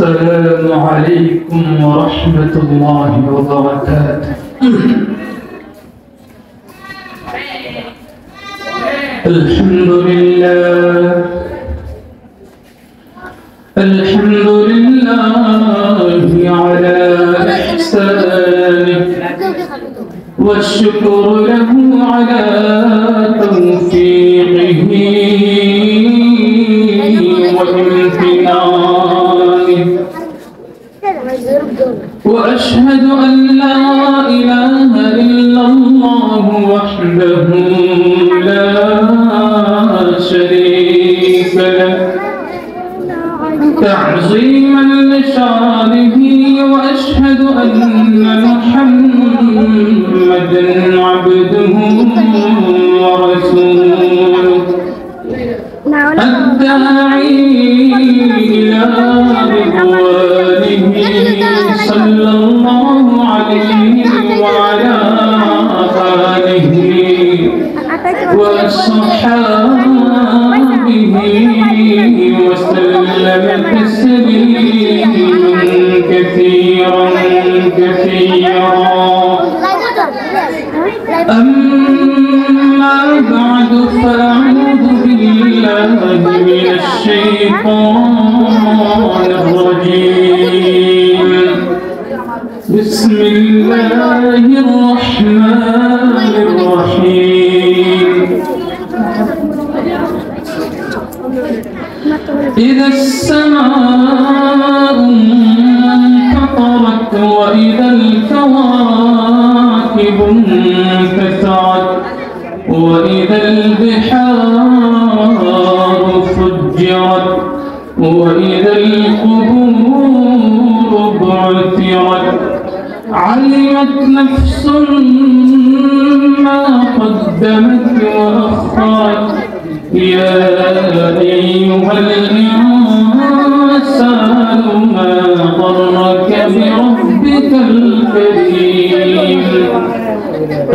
السلام عليكم ورحمة الله وبركاته. الحمد لله على إحسانه والشكر له على توفيقه وامتنانه، وأشهد أن لا إله إلا الله وحده لا شريك له تعظيما لشانه، وأشهد أن محمدا عبده ورسوله الداعي إلى رضوانه صلى الله عليه وعلى آله وصحبه وسلم تسليما كثيرا أما بعد، فأعوذ بالله من الشيطان الرجيم. بسم الله الرحمن الرحيم. إذا السماء انفطرت وإذا الكواكب انتثرت وإذا البحار فجرت وإذا القبور بعثرت علمت نفس ما قدمت وأخرت يا أيها الإنسان ما غرك بربك الكريم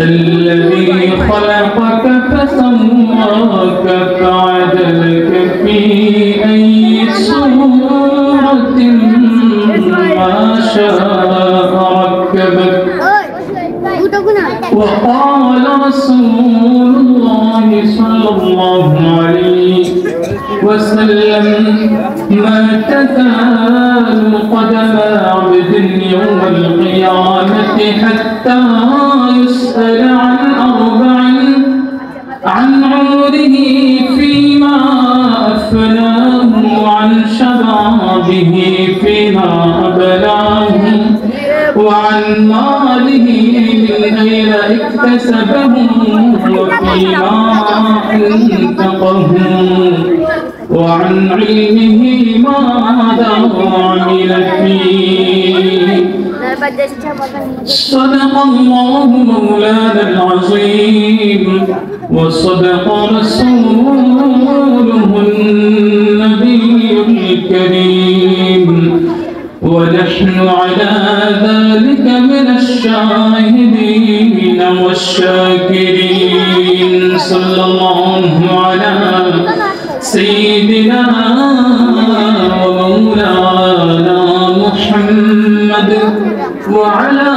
الذي خلقك فسواك فعدلك في أي صورة ما شاء ركبك. وقال رسول الله صلى الله عليه وسلم ما تزال قدم عبد يوم القيامة حتى يسأل عن أربع: عن عمره فيما أفناه، وعن شبابه فيما أبلاه، وعن ماله من أين اكتسبه وفيما أنفقه، وعن علمه ماذا عمل فيه. صدق الله مولانا العظيم، وصدق رسوله النبي الكريم، ونحن على ذلك من الشاهدين والشاكرين. صلى الله على سيدنا ومولانا محمد وعلى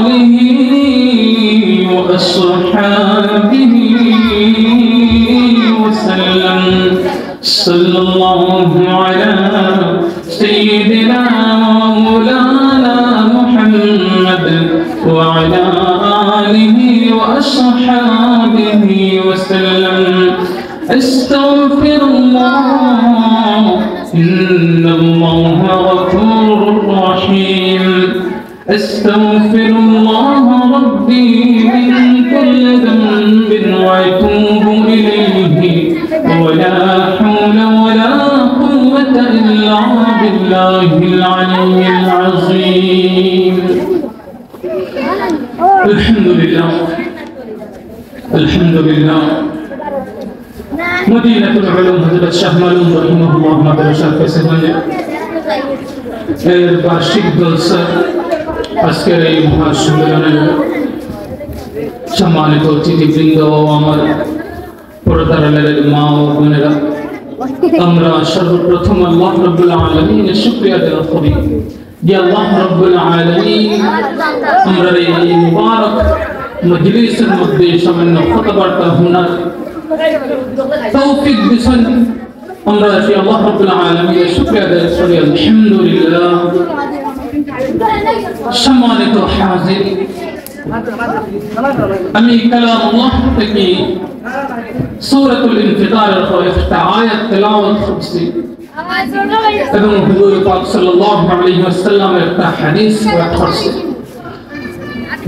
آله وأصحابه وسلم. صلى الله على سيدنا ومولانا محمد وعلى آله وأصحابه وسلم. أستغفر الله إن الله غفور رحيم. أستغفر الله ربي من كل ذنب وأتوب إليه، ولا حول ولا قوة إلا بالله العلي العظيم. الحمد لله الحمد لله। মদিনাতুল উলুম হযরত শাহ মালুম রাহিমাহুল্লাহ মাদ্রাসা ফেসিগঞ্জ এর বার্ষিক জলসা আজকের এই মহাসম্মেলনের সম্মানিত অতিথিবৃন্দ, আমার পর্দার আড়ালের মা ও বোনেরা, আমরা সর্বপ্রথম আল্লাহ রাব্বুল আলামিনের শুকরিয়া আদায় করি যে আল্লাহ রাব্বুল আলামিন আমরা এই মুবারক মজলিসের মধ্যে সামান্য খুতবাটা শোনার তৌফিক দিয়েছেন। আমরা সেই আল্লাহ রাব্বুল আলামিনের শুকরিয়া আদায় করি। আলহামদুলিল্লাহ। সম্মানিত হাজির, আমি কালামুল্লাহ থেকে সূরাতুল ইনফিতারের কয়েকটা আয়াত তেলাওয়াত করছি এবং হুজুর পাক সাল্লাল্লাহু আলাইহি ওয়াসাল্লামের একটা হাদিস পাঠ করছি।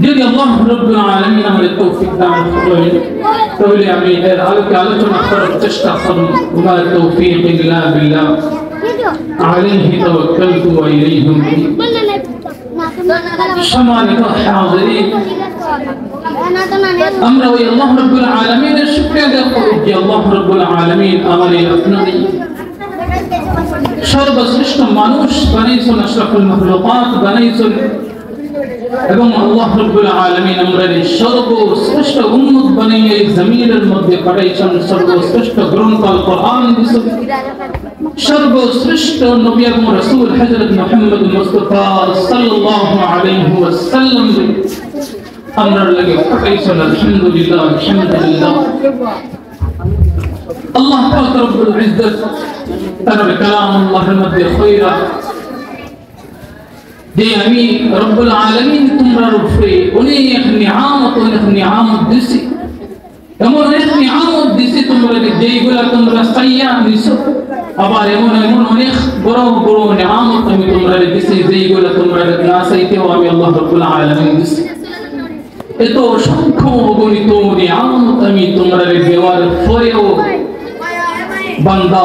যদি আল্লাহ রাব্বুল আলামিন আমাদের তৌফিক দান করেন তাহলে আমি এর আলোকে আলোচনা করার চেষ্টা করব। ওয়া তৌফিক ইল্লা বিল্লাহ আলাইহি তাওয়াক্কালতু ওয়া ইলাইহি উনীব। সম্মানিত হাজিরিন, আমরা ওই আল্লাহ রাব্বুল আলামিনের শুকরিয়া আদায় করি যে আল্লাহ রাব্বুল আলামিন আমাদের আপনাদের সর্বশ্রেষ্ঠ মানুষ বানাইছেন, আশরাফুল মাখলুকাত বানাইছেন এবং আল্লাহ রাব্বুল আলামিন আমাদের সর্বশ্রেষ্ঠ উম্মত বানিয়ে এই জমিনের মধ্যে পাঠাইছেন। সর্বশ্রেষ্ঠ গ্রন্থ আল কোরআন দিয়েছেন, সর্বশ্রেষ্ঠ নবী এবং রাসূল হযরত মুহাম্মদ মুস্তাফা সাল্লাল্লাহু আলাইহি ওয়াসাল্লাম আমরা লাগে পাঠাইছেন। আলহামদুলিল্লাহ, আলহামদুলিল্লাহ। আল্লাহ পাক রব্বুল ইজ্জত তার কালামুল্লাহর মধ্যে খয়রা যে আমি রব্বুল আলামিন তোমার উপরে অনেক নিয়ামত দিছি, এমন অনেক নিয়ামত দিছি তোমরা যেইগুলা তোমরা চাইয়া নিছো। আবার এমন অনেক বড় বড় নিয়ামত আমি তোমরা দিছি যেইগুলা তোমরা না চাইতেও আমি আল্লাহ রব্বুল আলামিন দিছি। এত অসংখ্য অগণিত নিয়ামত আমি তোমরা দেওয়ার পরেও বান্দা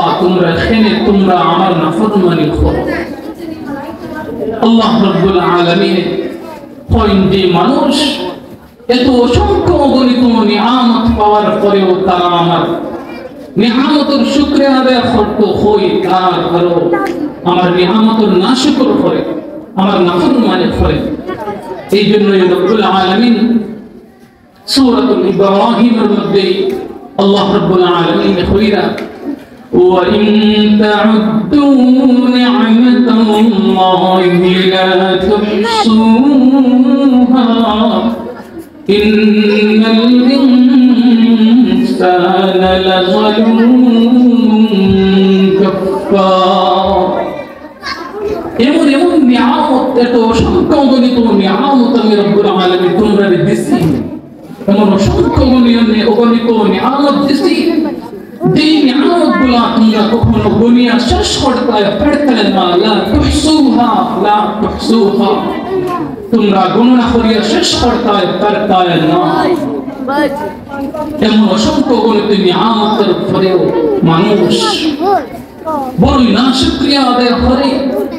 তোমরা আমার নাফরমানি করো। আল্লাহ রাব্বুল আলামিন কইন যে মানুষ এত অসংখ্য অগণিত নিয়ামত পাওয়ার পরেও তারা আমার নিয়ামতের শুকরিয়া আদায় করতে হয়, তারপরও আমার নিয়ামতের নাশুকর করে, আমার নাফরমানি করে। এই জন্যই রব্বুল আলামিন সূরাতুল ইব্রাহিমের মধ্যে আল্লাহ রাব্বুল আলামিন কইরা وَإِن تَعُدُّوا نِعْمَةَ اللَّهِ لَا تُحْصُوهَا إِنَّ الْإِنسَانَ لَظَلُومٌ كَفَّارٌ। এমন নিয়ামত, এত অসংখ্য অগণিত নিয়ামত আমি রব্বুল আলামিন তোমরা দিছি, এমন অসংখ্য অগণিত নিয়ামত দিছি যেই নিয়ামতগুলা তোমরা কখনো গুনিয়া শেষ করতে পারতে না। লা তুহসুহা, লা তুহসুহা, তোমরা গণনা করিয়া শেষ করতে পারতে না। এমন অসংখ্য অগণিত নিয়ামতের পরেও মানুষ বড়ই নাশুকরিয়া আদায় করে,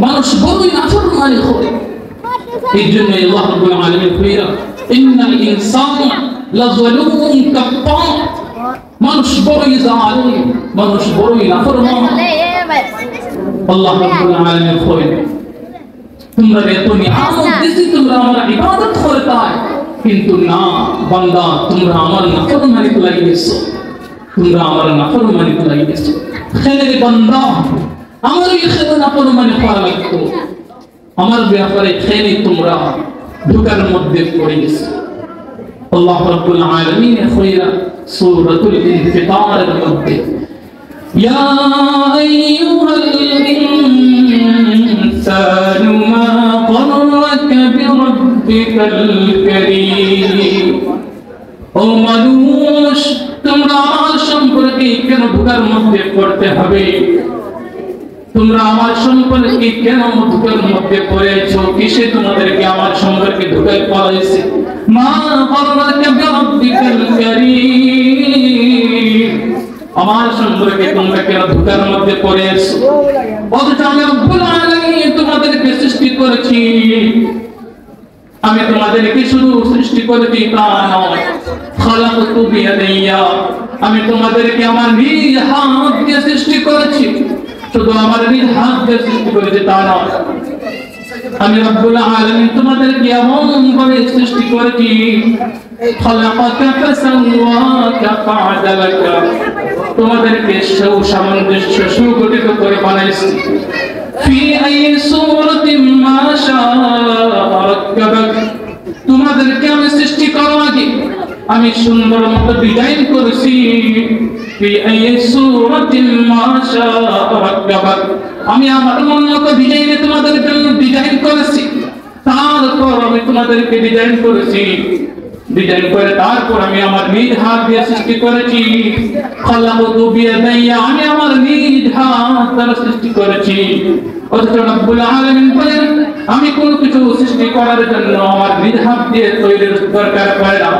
মানুষ বড়ই নাফরমানি করে। এই জন্য আল্লাহ রাব্বুল আলামিন কইরা ইন্নাল ইনসানা লাযালুমুন কাফফার, মানুষ বড়ই জালিম, মানুষ বড়ই নাফরমান। আল্লাহ রাব্বুল আলামিন কইরা তোমরা এত নিয়ামত দিছি তোমরা আমার ইবাদত করতে, কিন্তু না বান্দা তোমরা আমার নাফরমানিতে লাগিয়েছো, তোমরা আমার নাফরমানিতে লাগিয়েছো। খেলে বান্দা আমার এই খেলে নাফরমানি করা লাগতো, আমার ব্যাপারে খেলে তোমরা ঢোকার মধ্যে পড়ে গেছো। আল্লাহ রাব্বুল আলামিন কইরা সূরাতুল ইনফিতারের মধ্যে ইয়া আইয়ুহাল ইনসানু মা গররাকা বিরাব্বিকাল কারীম, ও মানুষ তোমরা আমার সম্পর্কে কেন ঢোকার মধ্যে পড়তে হবে? তোমরা আমার সম্পর্কে কেন ঢোকার মধ্যে পড়েছো? কিসে তোমাদেরকে আমার সম্পর্কে ঢোকায় পড়াইছে? মা গররাকা বিরাব্বিকাল কারীম, আমার সম্পর্কে তোমরা কেন ঢোকার মধ্যে পড়েছো? অথচ আমি রব্বুল আলামিন তোমাদেরকে সৃষ্টি করেছি, আমি তোমাদেরকে শুধু সৃষ্টি করেছি তা নয়, খালাকতু বিয়াদিয়া, আমি তোমাদেরকে আমার নিজ হাত দিয়ে সৃষ্টি করেছি, শুধু আমার নিজ হাত দিয়ে সৃষ্টি করেছি তা নয়, আমি রব্বুল আলামিন তোমাদেরকে এমন ভাবে সৃষ্টি করেছি খালাকাকা ফাসাওয়াকা ফাআদালাকা, তোমাদেরকে সুসামঞ্জস্য সুগঠিত করে বানাইছি ফি আই সূরাতিন মা শাআ রাক্কাবাক তোমাদেরকে আমি সৃষ্টি করার আগে আমি সুন্দর মতো ডিজাইন করেছি ফি আই সূরাতিন মা শাআ রাক্কাবাক আমি আমার মন মতো ডিজাইনে তোমাদের জন্য ডিজাইন করেছি তারপর আমি তোমাদেরকে ডিজাইন করেছি ডিজাইন করে তারপর আমি আমার নিজ হাত দিয়ে সৃষ্টি করেছি খালাকতু বিয়াদাইয়া আমি আমার নিজ হাত দ্বারা সৃষ্টি করেছি অথচ রব্বুল আলামিন বলেন আমি কোনো কিছু সৃষ্টি করার জন্য আমার নিজ হাত দিয়ে তৈরির দরকার পড়ে না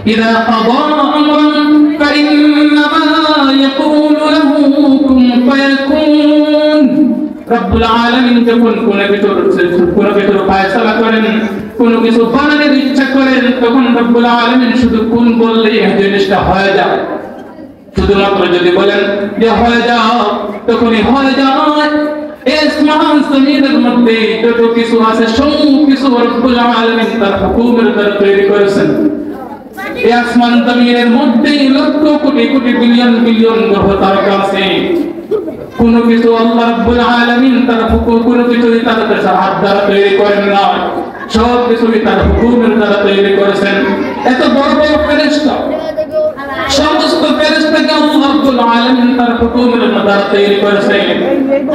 ইযা কাদা আমরান ফাইন্নামা ইয়াকুলু লাহু কুন ফায়াকুন রব্বুল আলামিন যখন কোনো কিছু ফয়সালা করেন কোনো কিছু বানানোর ইচ্ছা করেন তখন রব্বুল আলামিন শুধু কোন বললেই এই জিনিসটা হয়ে যায় শুধুমাত্র যদি বলেন যে হয়ে যাও তখনই হয়ে যায় আসমান জমিনের মধ্যে যত কিছু আছে সব কিছু রব্বুল আলামিন তার হুকুমের দ্বারা তৈরি করেছেন এই আসমান জমিনের মধ্যে লক্ষ কোটি কোটি বিলিয়ন বিলিয়ন গ্রহ তারকা আছে কোনো কিছু আল্লাহ রাব্বুল আলামিন তার হুকুম কোনো কিছু তার হাত দ্বারা তৈরি করেন না সব কিছু তার হুকুমের দ্বারা তৈরি করেছেন এত বড় বড় ফেরেশতা সমস্ত ফেরেশতাকে আল্লাহ রাব্বুল আলামিন তার হুকুমের দ্বারা তৈরি করেছেন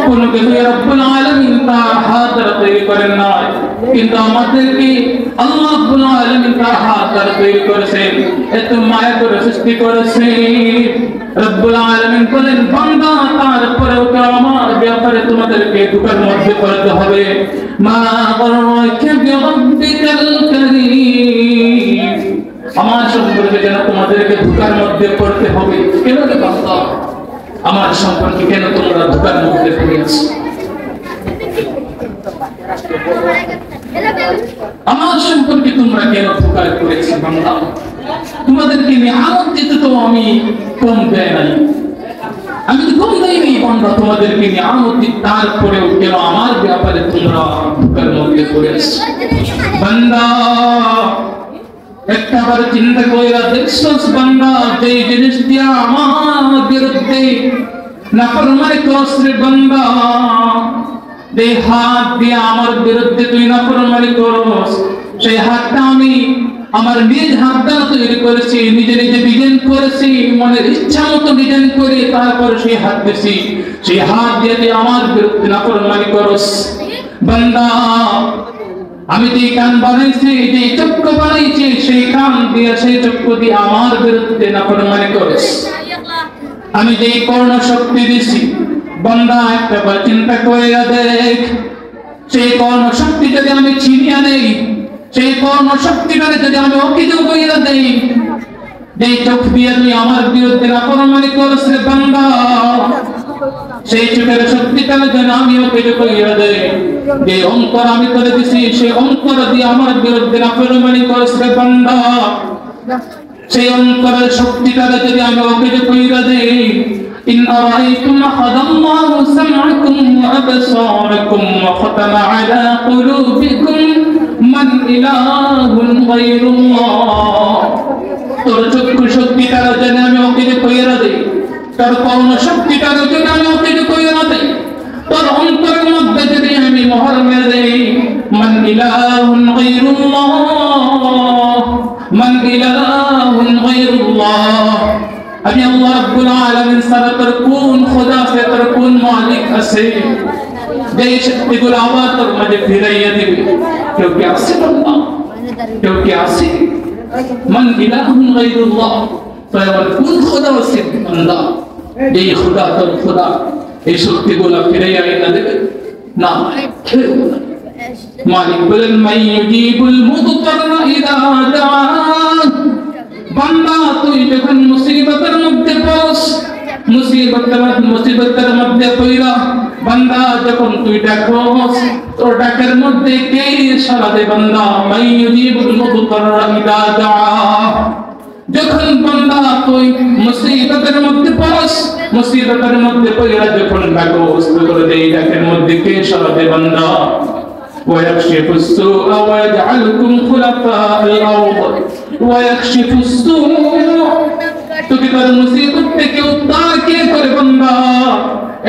কোনো কিছু রাব্বুল আলামিন তার হাত দ্বারা তৈরি করেন না কিন্তু আমাদেরকে আল্লাহ রাব্বুল আলামিন তার হাত দ্বারা তৈরি করেছেন এত মায়া করে সৃষ্টি করেছেন রব্বুল আলামিন বলেন বান্দা তারপরেও তো আমার ব্যাপারে তোমাদেরকে দুঃখের মধ্যে পড়তে হবে মা গররাকা বিরাব্বিকাল কারীম আমার সম্পর্কে যেন তোমাদেরকে দুঃখের মধ্যে পড়তে হবে কেন রে বান্দা আমার সম্পর্কে কেন তোমরা দুঃখের মধ্যে পড়েছো আমার সম্পর্কে তোমরা কেন ধোঁকা করেছো বান্দা তোমাদেরকে নিয়ামত দিতে তো আমি কম দেয় নাই আমি তো কম দেইনি বান্দা তোমাদেরকে নিয়ামত দিই তারপরেও কেন আমার ব্যাপারে তোমরা ধোঁকার মধ্যে পড়েছো বান্দা একবার চিন্তা কইরা দেখছস বান্দা যে জিনিস দিয়া আমার বিরুদ্ধে নাফরমানি করছ রে বান্দা যে হাত দিয়ে আমার বিরুদ্ধে তুই নাফরমানি করছ সেই হাতটা আমি আমার নিজ হাত দ্বারা তৈরি করেছি নিজে নিজে ডিজাইন করেছি মনের ইচ্ছা মতো ডিজাইন করে তারপর সেই হাত দিয়েছি সেই হাত দিয়ে তুই আমার বিরুদ্ধে নাফরমানি করছ বান্দা আমি যে কান বানাইছি যে চক্ষু বানাইছি সেই কান দিয়ে সেই চক্ষু দিয়ে আমার বিরুদ্ধে নাফরমানি করিস আমি যে কর্ণ শক্তি দিছি বান্দা একবার চিন্তা করে দেখ সেই কর্ণ শক্তি যদি আমি ছিনিয়ে নেই সেই কর্ণ শক্তিটাকে যদি আমি অকিত কইরা দেই যে চোখ দিয়ে তুই আমার বিরুদ্ধে নাফরমানি করিস রে বান্দা সেই চোখের শক্তিটাকে যদি আমি অকিত কইরা দেই যে অন্তর আমি করে দিছি সেই অন্তর দিয়ে আমার বিরুদ্ধে নাফরমানি করিস রে বান্দা সেই অন্তরের শক্তিটাকে যদি আমি অকিত কইরা দেই إن أرأيتم أخذ الله سمعكم وأبصاركم وختم على قلوبكم من إله غير الله তোর চক্ষু শক্তিটাকে যদি আমি অকিত কইরা দেই তোর কর্ণ শক্তিটাকে যদি আমি অকিত কইরা দেই তোর অন্তরের মধ্যে যদি আমি মোহর মেরে দেই মান ইলাহুন গায়রুল্লাহ মান ইলাহুন গায়রুল্লাহ আমি আল্লাহ রাব্বুল আলামিন ছাড়া তোর কোন খোদা আছে তোর কোন মালিক আছে যে শক্তিগুলো আবার তোর মাঝে ফিরাইয়া দিবে কেউ কি আছে বান্দা কেউ কি আছে মান ইলাহুন গায়রুল্লাহ তোর কোন খোদা আছে বান্দা যে খোদা তোর খোদা এই শক্তিগুলো ফিরাইয়া এনে দেবে না কেউ না মালিক বলেন মাই ইউজিবুল মুদতাররা ইযা দাআ বান্দা তুই যখন মুসিবতের মধ্যে পড়স মুসিবতের মধ্যে পড়া বান্দা যখন তুই ডাকস তোর ডাকের মধ্যে কে সাড়া দেয় বান্দা মাই ইউজিবুল মুদতাররা ইযা দাআ যখন বান্দা তুই মুসিবতের মধ্যে পড়স মুসিবতের মধ্যে পড়া যখন ডাকস তোর এই ডাকের মধ্যে কে সাড়া দেয় বান্দা ويكشف السوء ويجعلكم خلفاء الأرض ويكشف السوء তোকে তোর মুসিবত থেকে উদ্ধার কে করে বান্দা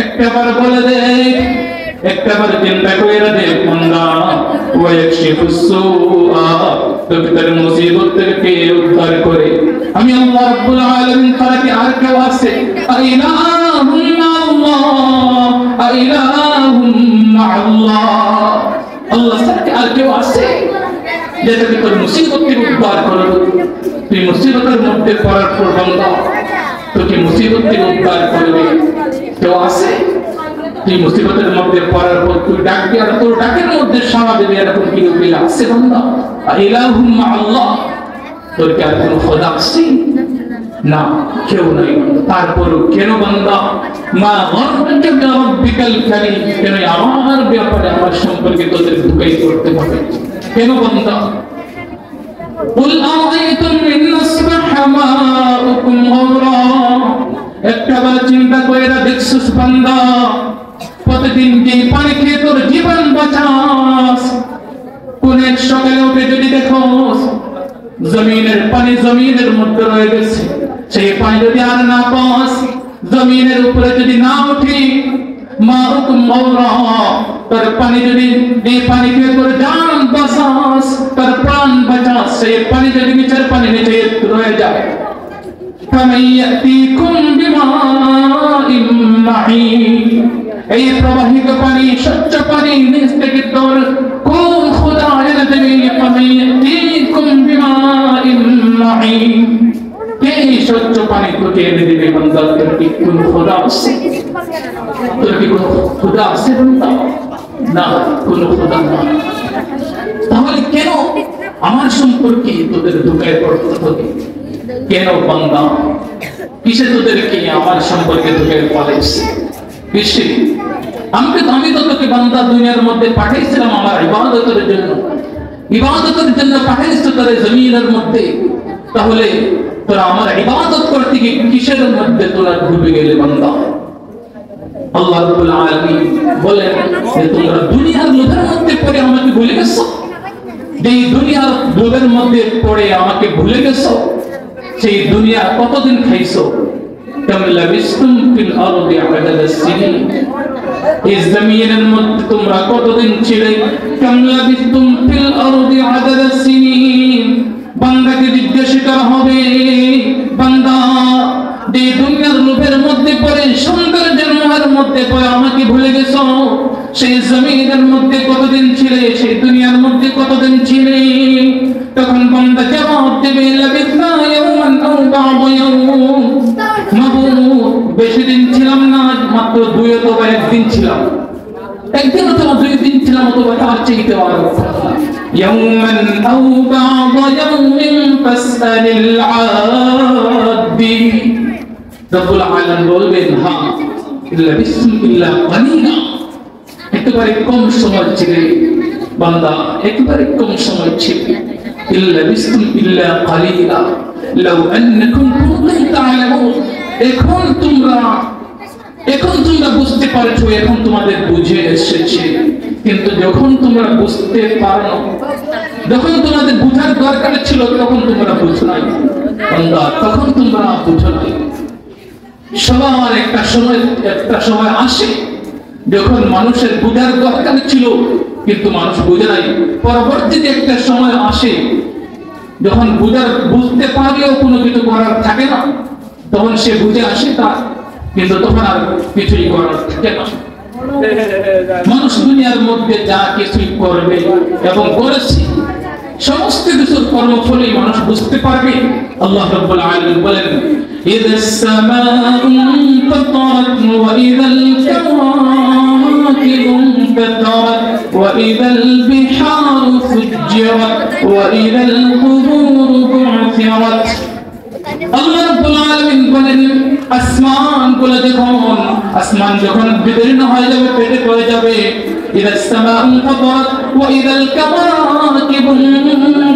একবার বলে দে, একবার চিন্তা করে দে বান্দা, ওয়াকশিফুস সুআ, তোকে তোর মুসিবত থেকে কে উদ্ধার করে? আমি আল্লাহ রাব্বুল আলামিন ছাড়া কি আর কেউ আছে? ইলাহুন আল্লাহ, ইলাহুন আল্লাহ, আল্লাহ ছাড়া কি আর কেউ আছে যে তোকে তোর মুসিবত থেকে উদ্ধার করবে? তুই মুসিবতের মধ্যে পড়ার পর বান্দা তোকে মুসিবত থেকে উদ্ধার করবে কেউ আছে? তুই মুসিবতের মধ্যে পড়ার পর তুই ডাকবি আর তোর ডাকের মধ্যে সাড়া দেবে এরকম কি কেউ আছে বান্দা? ইলাহুম আল্লাহ, তোর কি আর কোনো খোদা আছে? না, কেউ নাই। তারপরও কেন বান্দা মা গররকা বিরাব্বিকাল কারীম, কেন আমার ব্যাপারে আমার সম্পর্কে তোদের ধোঁকাই করতে হবে কেন বান্দা? قل أرأيتم إن أصبح ماؤكم غورا, একবার চিন্তা কইরা দেখছস বান্দা প্রতিদিন যে পানি খেয়ে তোর জীবন বাঁচাস, কোন এক সকালে উঠে যদি দেখোস জমিনের পানি জমিনের মধ্যে রয়ে গেছে, সেই পানি যদি আর না পাস, জমিনের উপরে যদি না উঠি, মাউকুম মাওরা, তার পানি যদি এই পানি খেয়ে তোর জান বাঁচাস, তার প্রাণ বাঁচাস, সেই পানি যদি নিচের পানি নিচে রয়ে যায়, ফামাইয়াতিকুম বিমাইন মাঈন, এই প্রবাহিত পানি স্বচ্ছ পানি নিচ থেকে তোর কোন খোদা এনে দেবে? ফামাইয়াতিকুম বিমাইন মাঈন, কে স্বচ্ছ পানি তোকে এনে দেবে? বান্দা তোর কি কোন খোদা আছে? তোর কি কোন খোদা আছে বান্দা? না, কোন খোদা না। তাহলে কেন আমার সম্পর্কে তোদের ধোঁকায় পড়তে হবে? কেন বান্দা? কিসে তোদেরকে আমার সম্পর্কে ধোঁকায় পাঠাইছে? কিসে? আমি তো তোকে বান্দা দুনিয়ার মধ্যে পাঠাইছিলাম আমার ইবাদতের জন্য, ইবাদতের জন্য পাঠাইছো তোরে জমিনের মধ্যে। তাহলে তোরা আমার ইবাদত করতে গিয়ে কিসের মধ্যে তোরা ডুবে গেলে বান্দা? আল্লাহ রাব্বুল আলামিন বলেন যে তোমরা দুনিয়ার লোভের মধ্যে পড়ে আমাকে ভুলে গেছো। এই দুনিয়ার লোভের মধ্যে পড়ে আমাকে ভুলে গেছো। সেই দুনিয়া কতদিন খাইছো? কাম লাবিসতুম ফিল আরদি আদাদ সিনিন, এই জমিনের মধ্যে তোমরা কতদিন ছিলে? কাম লাবিসতুম ফিল আরদি আদাদ সিনিন, বান্দাকে জিজ্ঞাসা করা হবে বান্দা যে দুনিয়ার লোভের মধ্যে পড়ে সৌন্দর্যের মোহের মধ্যে পড়ে আমাকে ভুলে গেছো, সেই জমিনের মধ্যে কতদিন ছিলে? সেই দুনিয়ার মধ্যে কতদিন ছিলে? তখন বান্দা জবাব দেবে লাবিসনা ইয়াওমান আও বা'দা ইয়াওম, মাবুদ বেশি দিন ছিলাম না, মাত্র 2 অথবা 1 দিন ছিলাম, একদিন অথবা 2 দিন ছিলাম, অথবা তার চাইতে আরো। ইয়াওমান আও বা'দা ইয়াওমিন ফাসআলিল আদি, রব্বুল আলামিন বলবেন হ্যাঁ লাবিসতুম ইল্লা কালিলা, একেবারে কম সময় ছিল বান্দা, একেবারে কম সময় ছিল। ইল্লা বিসতুম ইল্লা কালিলা লাউ আন্নাকুম কুনতুম তা'লামুন, এখন তোমরা বুঝতে পারছো, এখন তোমাদের বুঝে এসেছে, কিন্তু যখন তোমরা বুঝতে পারো, যখন তোমাদের বুঝার দরকার ছিল তখন তোমরা বুঝো নাই বান্দা, তখন তোমরা বুঝো নাই। সবার একটা সময় আসে যখন মানুষের বুঝার দরকার ছিল কিন্তু মানুষ বুঝে নাই। পরবর্তীতে একটা সময় আসে যখন বুঝতে পারলেও কোনো কিছু করার থাকে না, তখন সে বুঝে আসে তার, কিন্তু তখন আর কিছুই করার থাকে না। মানুষ দুনিয়ার মধ্যে যা কিছুই করবে এবং করেছে সমস্ত কিছুর কর্মফলে মানুষ বুঝতে পারবে। আল্লাহ রাব্বুল আলামিন বলেন ইযাস সামাউ ফাতারাত ওয়া ইযাল কাওয়াকিবু ফাতারাত ওয়া ইযাল বিহারু ফুজ্জিরাত ওয়া ইযাল কুবুরু বু'থিরাত। আল্লাহ রাব্বুল আলামিন বলেন আসমান যখন বিদীর্ণ হয়ে যাবে, পেটে পড়ে যাবে, ইযাস সামাউ ফাতারাত ওয়া ইযাল কাওয়াকিবু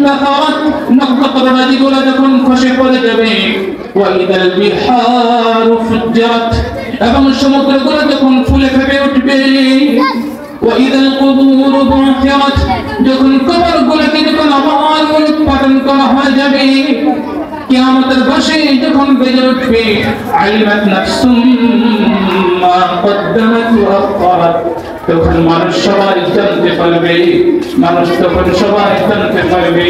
ফাতারাত, নক্ষত্ররাজিগুলো যখন খসে পড়ে যাবে, ওয়া ইযাল বিহারু ফুজ্জিরাত, এবং সমুদ্রগুলো যখন ফুলে ফেপে উঠবে, ওয়া ইযাল কুবুরু বু'থিরাত, যখন কবরগুলোকে যখন আবার উৎপাদন করা হয়ে যাবে, কিয়ামতের বসে যখন বেজে উঠবে আলিমাত নাফসুম মা কদ্দামাত ওয়া আখখারাত, তখন মানুষ সবাই জানতে পারবে, মানুষ তখন সবাই জানতে পারবে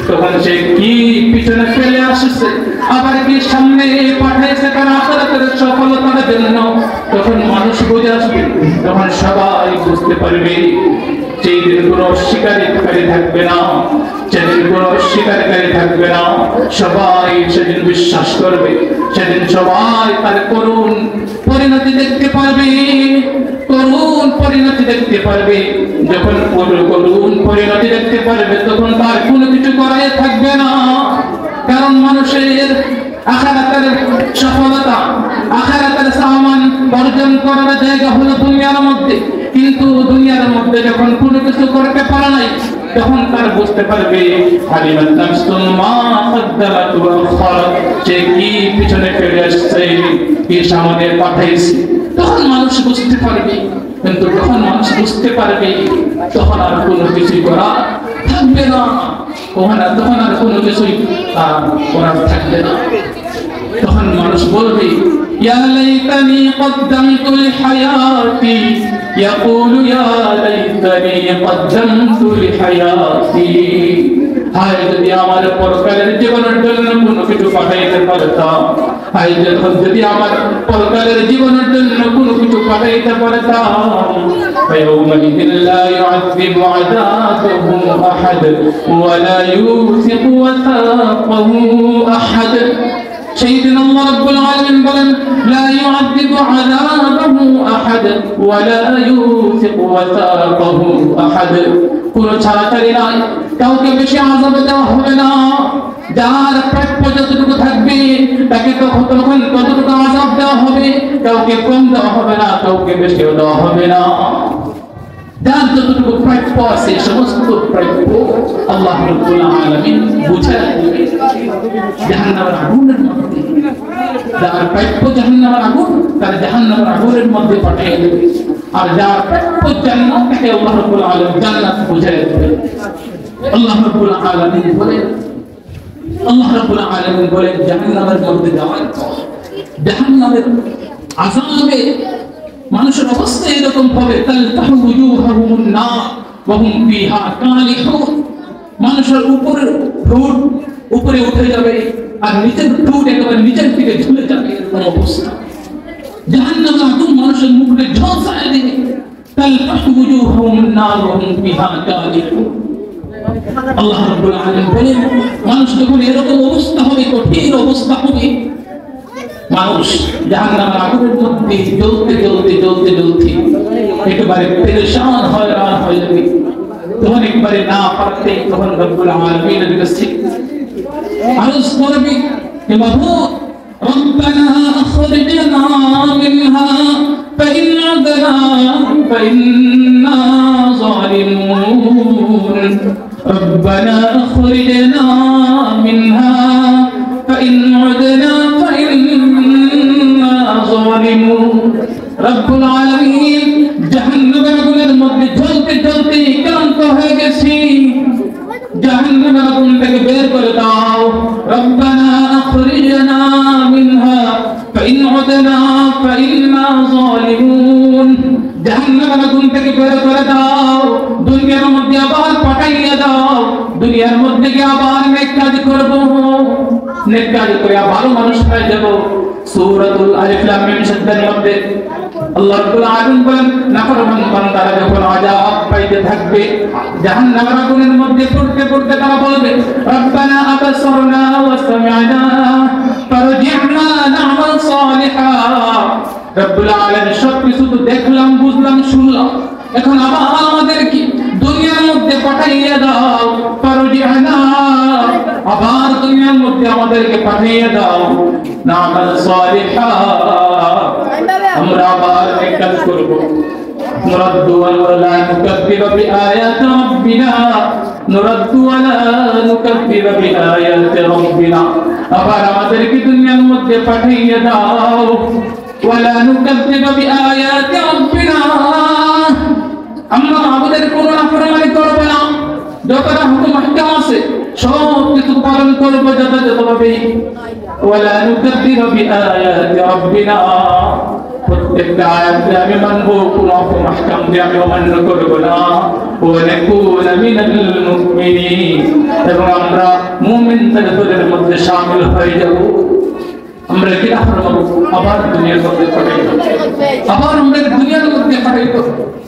তখন সে কি পিছনে ফেলে আসছে আবার কি সামনে পাঠাইছে তার আখিরাতের সফলতার জন্য। তখন মানুষ বুঝে আসবে, তখন সবাই বুঝতে পারবে। সেই দিন কোনো অস্বীকারী থাকবে না, সেদিন কোনো অস্বীকারী থাকবে না, সবাই সেদিন বিশ্বাস করবে। সেদিন সবাই তার করুণ পরিণতি দেখতে পারবে, করুণ পরিণতি দেখতে পারবে। যখন করুণ পরিণতি দেখতে পারবে তখন তার কোনো কিছু করাই থাকবে না। কারণ মানুষের আখিরাতের সফলতা, আখিরাতের সামান অর্জন করার জায়গা হলো দুনিয়ার মধ্যে, কিন্তু দুনিয়ার মধ্যে যখন কোনো কিছু করতে পারে নাই তখন তার বুঝতে পারবে আলিমাত নাফসুম মা কদ্দামাত ওয়া আখখারাত, সে কি পিছনে ফেলে আসছে, কি সামনে পাঠাইছে। তখন মানুষ বুঝতে পারবে, কিন্তু যখন মানুষ বুঝতে পারবে তখন আর কোনো কিছু করা থাকবে না, তখন আর কোনো কিছুই করার থাকবে না। তখন মানুষ বলবে ইয়া লাইতানি কদ্দামতু লিহায়াতি, ইয়াকুলু ইয়া লাইতানি কদ্দামতু লিহায়াতি। হায় যদি আমার পরকালের জীবনের জন্য কোনো কিছু পাঠাইতে পারতাম, হায় যদি আমার পরকালের জীবনের জন্য কোনো কিছু পাঠাইতে পারতাম। ফায়াউমাইযিন লা ইউআযযিবু আযাবাহু আহাদ ওয়া লা ইউসিকু ওয়াসাকাহু আহাদ। সেই দিন আল্লাহ রাব্বুল আলামিন বলেন লা ইউআযযিবু আযাবাহু আহাদ ওয়া লা ইউসিকু ওয়াসাকাহু আহাদ। কোনো ছাড়াছাড়ি নাই, কাউকে বেশি আযাব দেওয়া হবে না। যার প্রাপ্য যতটুকু থাকবে তাকে তখন ততটুকু আযাব দেওয়া হবে, কাউকে কম দেওয়া হবে না, কাউকে বেশি দেওয়া হবে না। যার যতটুকু প্রাপ্য আছে সমস্ত প্রাপ্য আল্লাহ রাব্বুল আলামিন বুঝায় দিবেন জাহান্নামের আগুনের মধ্যে। যার প্রাপ্য জাহান্নামের আগুন তার জাহান্নামের আগুনের মধ্যে পাঠিয়ে দেবে, আর যার প্রাপ্য জান্নাত তাকে আল্লাহ রাব্বুল আলামিন জান্নাত বুঝায় দিবেন। আল্লাহ রাব্বুল আলামিন বলেন, আল্লাহ রাব্বুল আলামিন বলেন জাহান্নামের মধ্যে যাওয়ার পর জাহান্নামের আযাবে মানুষের অবস্থা এরকম হবে তালতাহু ওয়ুজুহুমুন নার ওয়া হুম ফিহা কালিহুন। মানুষের উপরে উঠে যাবে আর নিচের ঠোঁট একেবারে নিচের দিকে ঝুলে যাবে, এরকম অবস্থা। জাহান্নামের আগুন মানুষের মুখে ঝলসায় দেবে, তালতাহু ওয়ুজুহুমুন নার ওয়া হুম ফিহা কালিহুন। আল্লাহ রাব্বুল আলামিন বলেন মানুষ যখন এরকম অবস্থা হবে, কঠিন অবস্থা হবে, মানুষ জাহান্নামের আগুনের মধ্যে জ্বলতে জ্বলতে জ্বলতে জ্বলতে একেবারে পেরেশান হয়রান হয়ে যাবে। তখন একবারে না পারতে তখন রব্বুল আলামিনের কাছে আরজ করবে হে মাবুদ রব্বানা আখরিজনা মিনহা ফাইন আদনা ফাইন্না যালিমুন। রব্বানা আখরিজনা মিনহা ফাইন আদনা রব্বুল আলামিন জাহান্নামের আগুনের মধ্যে জ্বলতে জ্বলতে ক্লান্ত হয়ে গেছি, জাহান্নামের আগুন থেকে বের করে দাও। রব্বানা আখরিজনা মিনহা ফাইন উদনা ফাইন্না যালিমুন। জাহান্নামের আগুন থেকে বের করে দাও, দুনিয়ার মধ্যে আবার পাঠাইয়া দাও, দুনিয়ার মধ্যে গিয়ে আবার নেক কাজ করব, নেক কাজ করে আবার মানুষ হয়ে যাব। সূরাতুল আলিফ লাম মিম শব্দের মধ্যে আল্লাহ রাব্বুল আলামিন বলেন নাফরমান বান্দারা যখন আযাব পাইতে থাকবে জাহান্নামের আগুনের মধ্যে পড়তে পড়তে তারা বলবে রব্বানা আবসারনা ওয়া সামি'না ফারজি'না না'মাল সালিহা। রব্বুল আলামিন সবকিছু তো দেখলাম, বুঝলাম, শুনলাম, এখন আবার আমাদেরকে দুনিয়ার মধ্যে পাঠাইয়া দাও। ফারজি'না, আবার দুনিয়ার মধ্যে আমাদেরকে পাঠিয়ে দাও। না'মাল সালিহা, আমরা আবার নেক কাজ করব। নুরাদ্দু ওয়া লা নুকাফিরু বিআয়াতি রাব্বিনা, নুরাদ্দু ওয়া লা নুকাফিরু বিআয়াতি রাব্বিনা, আবার আমাদেরকে দুনিয়ার মধ্যে পাঠিয়ে দাও। ওয়া লা নুকাফিরু বিআয়াতি রাব্বিনা, আমরা আমাদের কোনো নাফরমানি করব না, যতটা হুকুম আহকাম আছে সব কিছু পালন করব যথাযথভাবে হবে ওয়ালা নুকাদ্দিরু বিআয়াতি রাব্বিনা প্রত্যেকটা আয়াতকে আমি মানবো কোন অপমাহকাম দিয়ে আমি অমান্য করব না ওয়া নাকুনা মিনাল মুমিনিন এবং আমরা মুমিনদের দলের মধ্যে শামিল হয়ে যাব আমরা কি আফরমাবো আবার দুনিয়ার মধ্যে পাঠাইব আবার আমরা দুনিয়ার মধ্যে পাঠাইব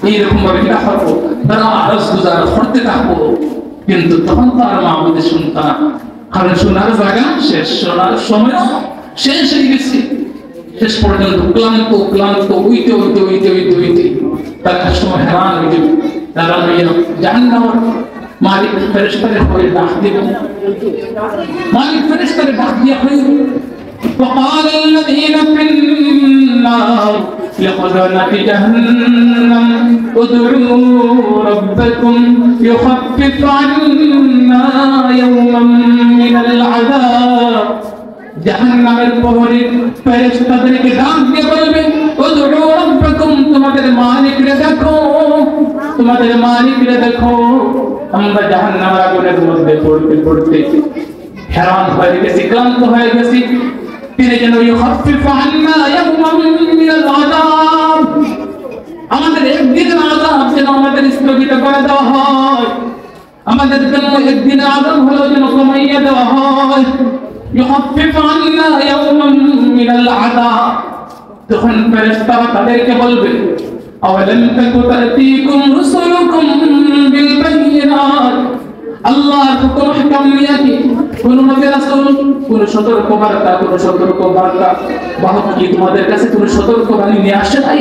এইরকম ভাবে কি করব তারা আরজ গুজার করতে থাকবো কিন্তু তখন তার মা আমাদের শুনতা কারণ শোনার জায়গা শেষ শোনার সময় শেষ হয়ে গেছে শেষ পর্যন্ত ক্লান্ত উইতে তার সময় হেরান হয়ে যাবে তারা জাহান্নামের মালিক ফেরেশতাদের হয়ে ডাক দিবে মালিক ফেরেশতাদের ডাক দিয়ে হয়ে وقال الذين في النار لخزنة جهنم ادعوا ربكم يخفف عنا يوما من العذاب জাহান্নামের প্রহরী ফেরেশতাদেরকে ডাক দিয়ে বলবে উদউ রাব্বাকুম তোমাদের মালিককে দেখো আমরা জাহান্নামের আগুনের মধ্যে পড়তে হেরান হয়ে গেছি ক্লান্ত হয়ে গেছি তিনি যেন ইউখাফিফু আন্না ইয়াওমান মিনাল আযাব আমাদের একদিনের আযাব যেন আমাদের স্থগিত করে দেওয়া হয় আমাদের জন্য একদিনের আযাব হলো যেন কমাইয়া দেওয়া হয় يخفف عنا يوما من العذاب তখন ফেরেশতারা তাদেরকে বলবে আওয়ালাম তাকু তা'তিকুম রুসুলুকুম বিল বায়িনাত আল্লাহর হুকুম হাকাম নিয়ে কোন নবী রাসূল কোন সতর্কবার্তা বাহক কি তোমাদের কাছে কোন সতর্কবাণী নিয়ে আসে নাই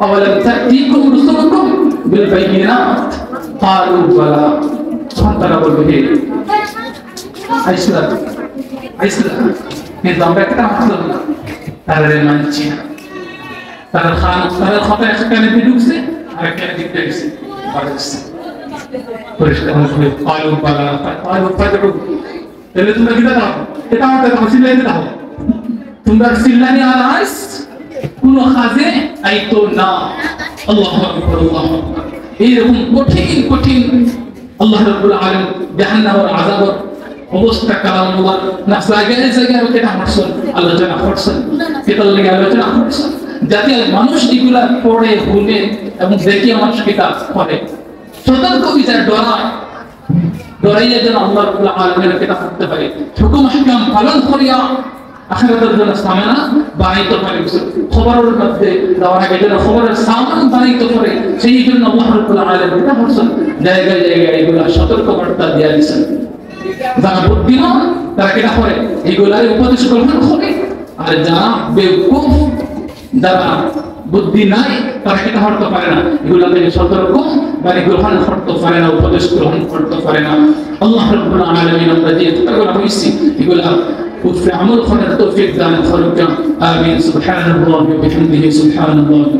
আওয়ালাম তা'তিকুম রুসুলুকুম বিল বায়িনাত ক্বালু বালা তারা বলবে হে আইসলাম কিন্তু আমরা একটা মানলাম না তারা মানছি না তারা খাতা একখানে ঢুকছে আর একখানে দিকতে গেছে পরিষ্কার হয়ে আলু পালা আলু পাদু তাহলে তোমরা কি দাও এটা আমাদের মসজিদে দাও তোমরা সিল্লানি আলাইস কোন কাজে আইতো না আল্লাহু আকবার আল্লাহু আকবার এরকম কঠিন আল্লাহ রাব্বুল আলামিন জাহান্নামের আযাবের অবস্থা কালামুল্লাহ না জায়গায় কেটা করছেন আলোচনা করছেন কেটার লাগে আলোচনা করছেন যাতে মানুষ এগুলা পড়ে শুনে এবং দেখে মানুষ কিতাব পড়ে সতর্ক বিচার ডরাইয়া যেন আল্লাহ রাব্বুল আলামিনের কিতাব পড়তে পারে হুকুম হাকাম পালন করিয়া আখিরাতের জন্য সামানা বানাইতে পারে খবরের মধ্যে দেওয়ার আগে যেন খবরের সামান বানাইতে পারে সেই জন্য আল্লাহ রাব্বুল আলামিন কিতাব পড়ছেন জায়গায় এগুলা সতর্ক বার্তা দিয়া দিয়েছেন যারা বুদ্ধিমান তারা কেটা করে এইগুলার উপদেশ গ্রহণ করে আর যারা বেকুফ যারা বুদ্ধি নাই তারা কেটা করতে পারে না এগুলা থেকে সতর্ক মানে গ্রহণ করতে পারে না উপদেশ গ্রহণ করতে পারে না আল্লাহ রাব্বুল আলামিন আমরা যে এতগুলো হইছি এগুলা আমল করার তৌফিক দান করুন আমিন সুবহানাল্লাহি ওয়া বিহামদিহি সুবহানাল্লাহ